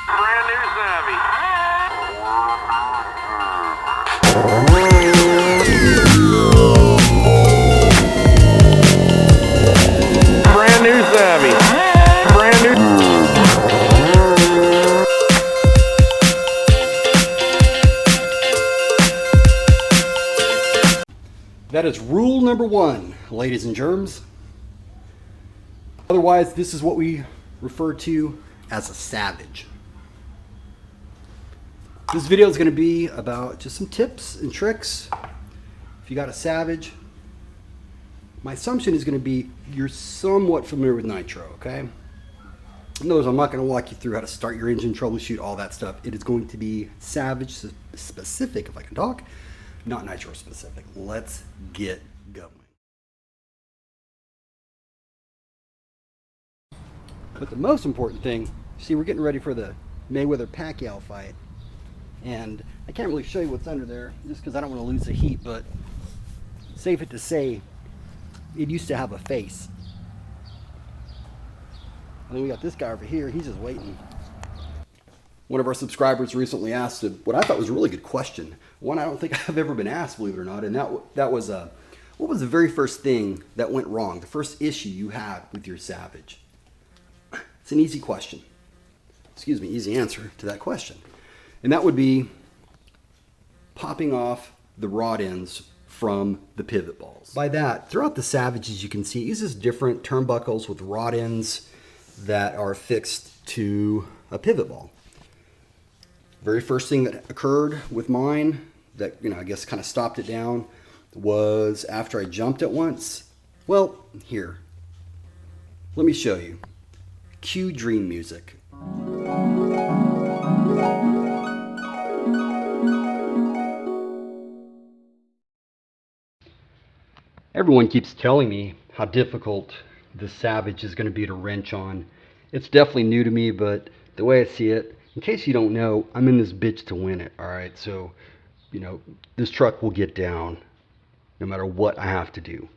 Brand new savvy. Brand new savvy. Brand new. That is rule number one, ladies and germs. Otherwise, this is what we refer to as a savage. This video is going to be about just some tips and tricks. If you got a savage, my assumption is going to be you're somewhat familiar with nitro, okay? Notice I'm not going to walk you through how to start your engine, troubleshoot, all that stuff. It is going to be savage specific, if I can talk, not nitro specific. Let's get going. But the most important thing, see, we're getting ready for the Mayweather-Pacquiao fight. And I can't really show you what's under there just because I don't want to lose the heat, but safe it to say, it used to have a face. And then we got this guy over here, he's just waiting. One of our subscribers recently asked what I thought was a really good question. One I don't think I've ever been asked, believe it or not, and that was, what was the very first thing that went wrong, the first issue you had with your Savage? It's an easy question. Excuse me, easy answer to that question. And that would be popping off the rod ends from the pivot balls. By that, throughout the Savages, you can see it uses different turnbuckles with rod ends that are fixed to a pivot ball. Very first thing that occurred with mine that, I guess kind of stopped it down was after I jumped it once. Well, here, let me show you. Cue dream music. Everyone keeps telling me how difficult the Savage is going to be to wrench on. It's definitely new to me, but the way I see it, in case you don't know, I'm in this bitch to win it, all right? So, this truck will get down no matter what I have to do.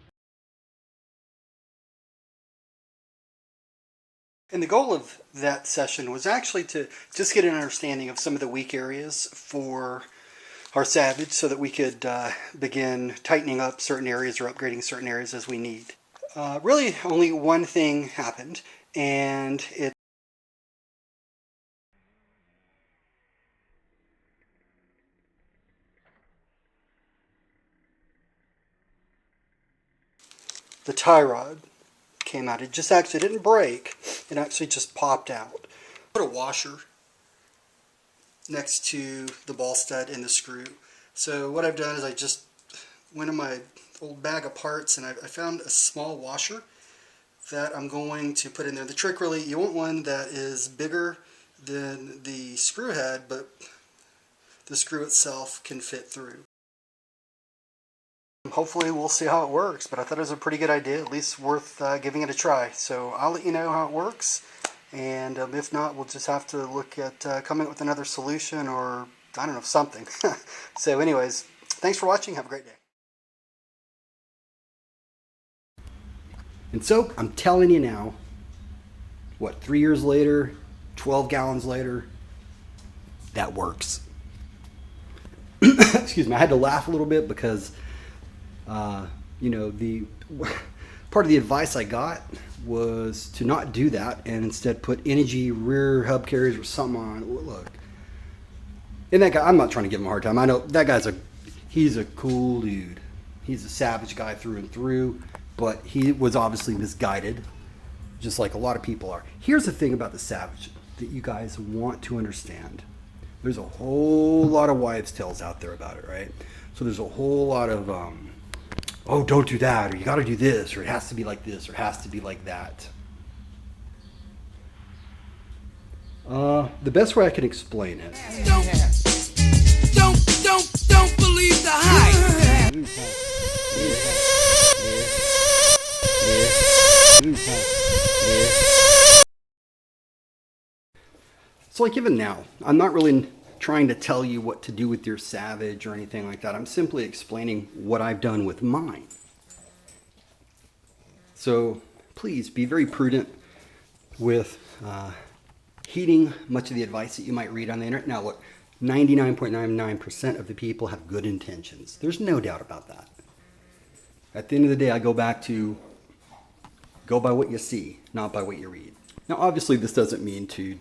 And the goal of that session was actually to just get an understanding of some of the weak areas for our Savage so that we could begin tightening up certain areas or upgrading certain areas as we need. Really, only one thing happened, and the tie rod came out. It just actually didn't break. It actually just popped out. Put a washer next to the ball stud and the screw. So what I've done is I just went in my old bag of parts and I found a small washer that I'm going to put in there. The trick really, you want one that is bigger than the screw head, but the screw itself can fit through. Hopefully we'll see how it works, but I thought it was a pretty good idea, at least worth giving it a try. So I'll let you know how it works, and if not, we'll just have to look at coming up with another solution or, I don't know, something. So anyways, thanks for watching. Have a great day. And so, I'm telling you now, what, 3 years later, 12 gallons later, that works. Excuse me, I had to laugh a little bit because the part of the advice I got was to not do that and instead put energy rear hub carriers or something on. Look, and that guy, I'm not trying to give him a hard time. I know that guy's he's a cool dude. He's a Savage guy through and through, but he was obviously misguided, just like a lot of people are. Here's the thing about the Savage that you guys want to understand. There's a whole lot of wives' tales out there about it, right? So there's a whole lot of oh, don't do that, or you got to do this, or it has to be like this, or it has to be like that. The best way I can explain it. Don't believe the hype. So like even now, I'm not really trying to tell you what to do with your Savage or anything like that. I'm simply explaining what I've done with mine. So please be very prudent with heeding much of the advice that you might read on the internet. Now, look, 99.99% of the people have good intentions. There's no doubt about that. At the end of the day, I go back to go by what you see, not by what you read. Now, obviously, this doesn't mean to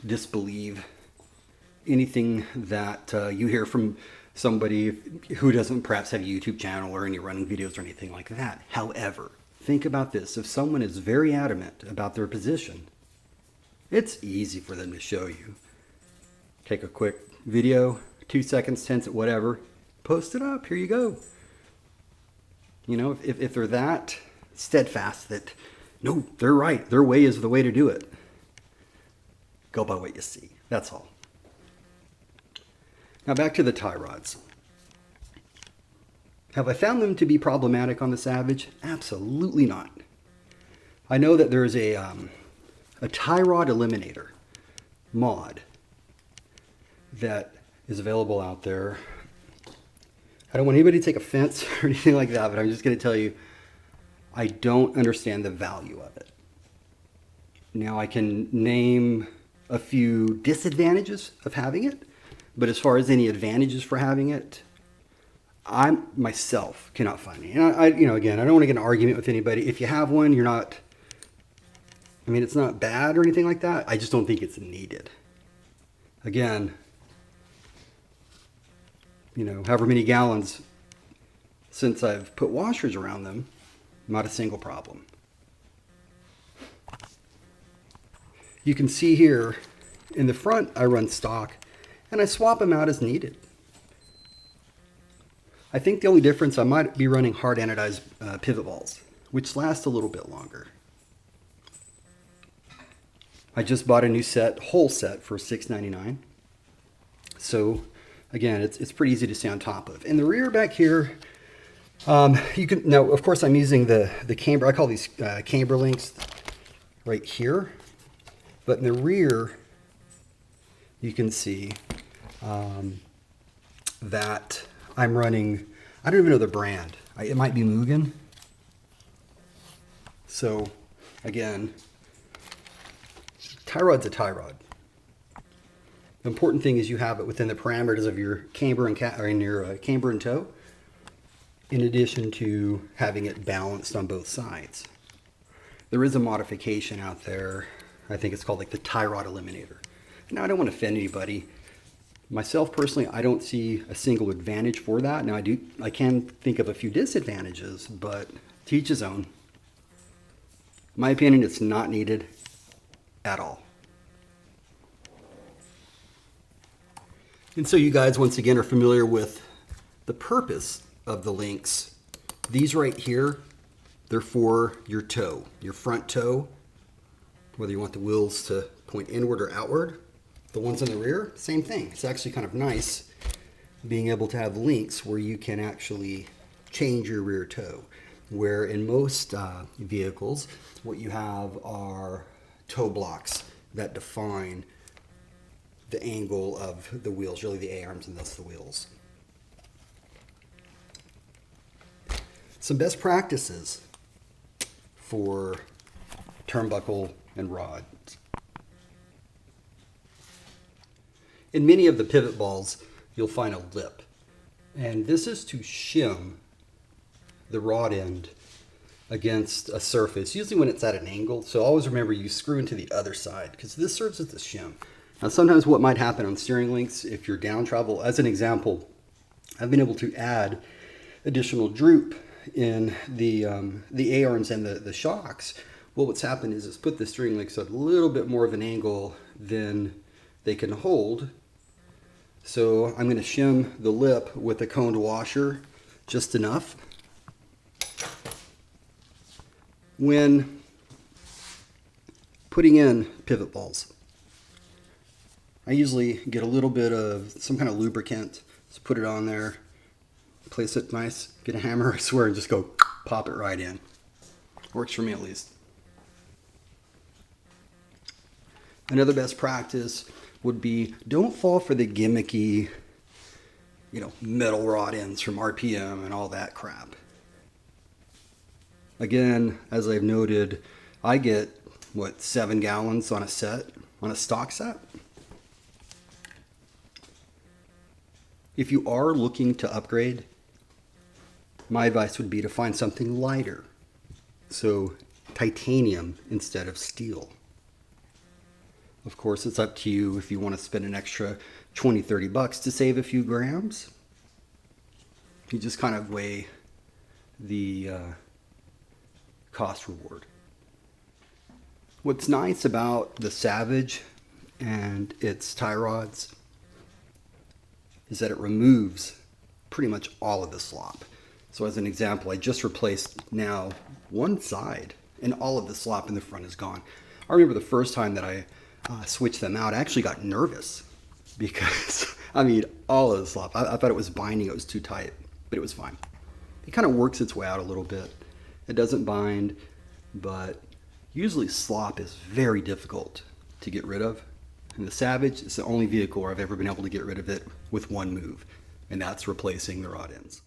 disbelieve anything that you hear from somebody who doesn't perhaps have a YouTube channel or any running videos or anything like that. However, think about this. If someone is very adamant about their position, it's easy for them to show you. Take a quick video, 2 seconds, 10 seconds, whatever, post it up, here you go. You know, if they're that steadfast that, no, they're right, their way is the way to do it, go by what you see, that's all. Now back to the tie rods. Have I found them to be problematic on the Savage? Absolutely not. I know that there's a tie rod eliminator mod that is available out there. I don't want anybody to take offense or anything like that, but I'm just going to tell you, I don't understand the value of it. Now I can name a few disadvantages of having it, but as far as any advantages for having it, I myself cannot find any. And again, I don't want to get in an argument with anybody. If you have one, you're not, I mean, it's not bad or anything like that. I just don't think it's needed. Again, however many gallons since I've put washers around them, not a single problem. You can see here in the front, I run stock and I swap them out as needed. I think the only difference, I might be running hard anodized pivot balls, which last a little bit longer. I just bought a new whole set for $6.99. So again, it's pretty easy to stay on top of. In the rear back here, you can, now of course I'm using the camber, I call these camber links right here. But in the rear, you can see that I'm running, I don't even know the brand. It might be Mugen. So again, tie rod's a tie rod. The important thing is you have it within the parameters of your camber and camber and toe, in addition to having it balanced on both sides. There is a modification out there. I think it's called like the tie rod eliminator. Now I don't want to offend anybody. Myself personally, I don't see a single advantage for that. Now I can think of a few disadvantages, but to each his own. In my opinion, it's not needed at all. And so you guys, once again, are familiar with the purpose of the links. These right here, they're for your toe, your front toe, whether you want the wheels to point inward or outward. The ones in the rear, same thing. It's actually kind of nice being able to have links where you can actually change your rear toe. Where in most vehicles, what you have are toe blocks that define the angle of the wheels, really the A-arms and thus the wheels. Some best practices for turnbuckle and rods. In many of the pivot balls, you'll find a lip. And this is to shim the rod end against a surface, usually when it's at an angle. So always remember you screw into the other side because this serves as a shim. Now sometimes what might happen on steering links, if you're down travel, as an example, I've been able to add additional droop in the A-arms and the shocks. Well, what's happened is it's put the steering links at a little bit more of an angle than they can hold. So I'm going to shim the lip with a coned washer just enough. When putting in pivot balls, I usually get a little bit of some kind of lubricant, just put it on there, place it nice, get a hammer, I swear, and just go pop it right in. Works for me at least. Another best practice would be don't fall for the gimmicky, metal rod ends from RPM and all that crap. Again, as I've noted, I get 7 gallons on a set on a stock set. If you are looking to upgrade, my advice would be to find something lighter. So titanium instead of steel. Of course, it's up to you if you want to spend an extra 20, 30 bucks to save a few grams. You just kind of weigh the cost reward. What's nice about the Savage and its tie rods is that it removes pretty much all of the slop. So as an example, I just replaced now one side and all of the slop in the front is gone. I remember the first time that I switched them out, I actually got nervous because, I mean, all of the slop, I thought it was binding, it was too tight, but it was fine. It kind of works its way out a little bit. It doesn't bind, but usually slop is very difficult to get rid of. And the Savage is the only vehicle where I've ever been able to get rid of it with one move, and that's replacing the rod ends.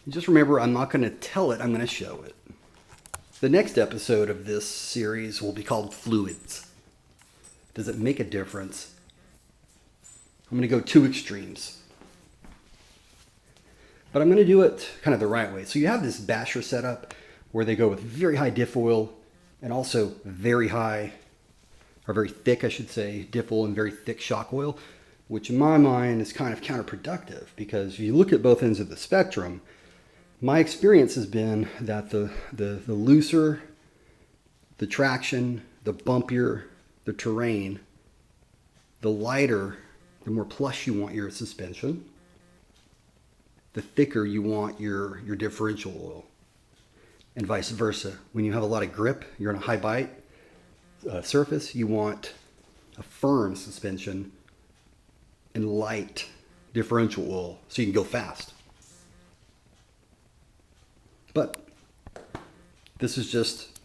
Just remember, I'm not going to tell it, I'm going to show it. The next episode of this series will be called Fluids. Does it make a difference? I'm going to go two extremes. But I'm going to do it kind of the right way. So you have this basher setup where they go with very high diff oil and also very high, or very thick, I should say, diff oil and very thick shock oil, which in my mind is kind of counterproductive because if you look at both ends of the spectrum, my experience has been that the looser the traction, the bumpier the terrain, the lighter, the more plush you want your suspension, the thicker you want your differential oil, and vice versa. When you have a lot of grip, you're on a high bite surface, you want a firm suspension and light differential oil so you can go fast. But this is just,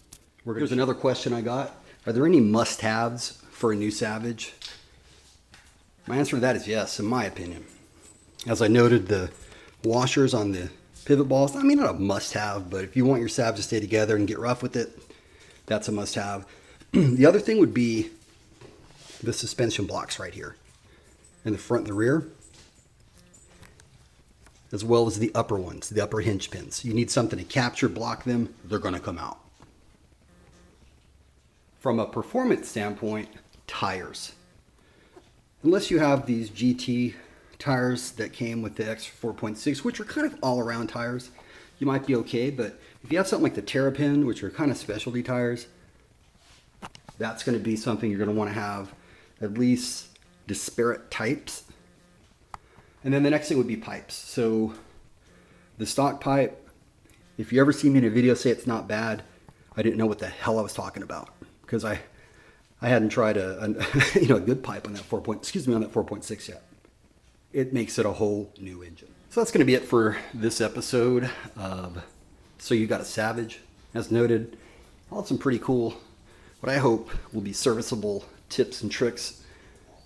here's another question I got. Are there any must-haves for a new Savage? My answer to that is yes, in my opinion. As I noted, the washers on the pivot balls, I mean, not a must-have, but if you want your Savage to stay together and get rough with it, that's a must-have. The other thing would be the suspension blocks right here in the front and the rear, as well as the upper ones, the upper hinge pins. You need something to capture, block them, they're gonna come out. From a performance standpoint, tires. Unless you have these GT tires that came with the X4.6, which are kind of all-around tires, you might be okay, but if you have something like the Terrapin, which are kind of specialty tires, that's gonna be something you're gonna wanna have at least disparate types. And then the next thing would be pipes. So the stock pipe, if you ever see me in a video say it's not bad, I didn't know what the hell I was talking about because I hadn't tried a good pipe on that 4.6 yet. It makes it a whole new engine. So that's going to be it for this episode of So You Got a Savage. As noted, I'll have some pretty cool, what I hope will be serviceable tips and tricks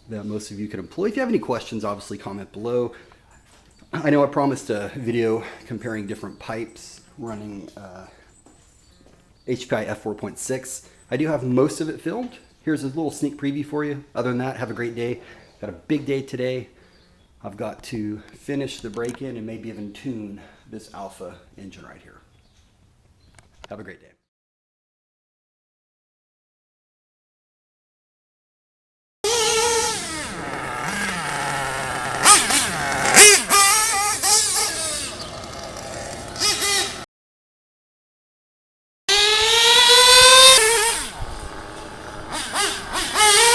that most of you can employ. If you have any questions, obviously comment below. I know I promised a video comparing different pipes running HPI F4.6. I do have most of it filmed. Here's a little sneak preview for you. Other than that, have a great day. Got a big day today. I've got to finish the break-in and maybe even tune this Alpha engine right here. Have a great day.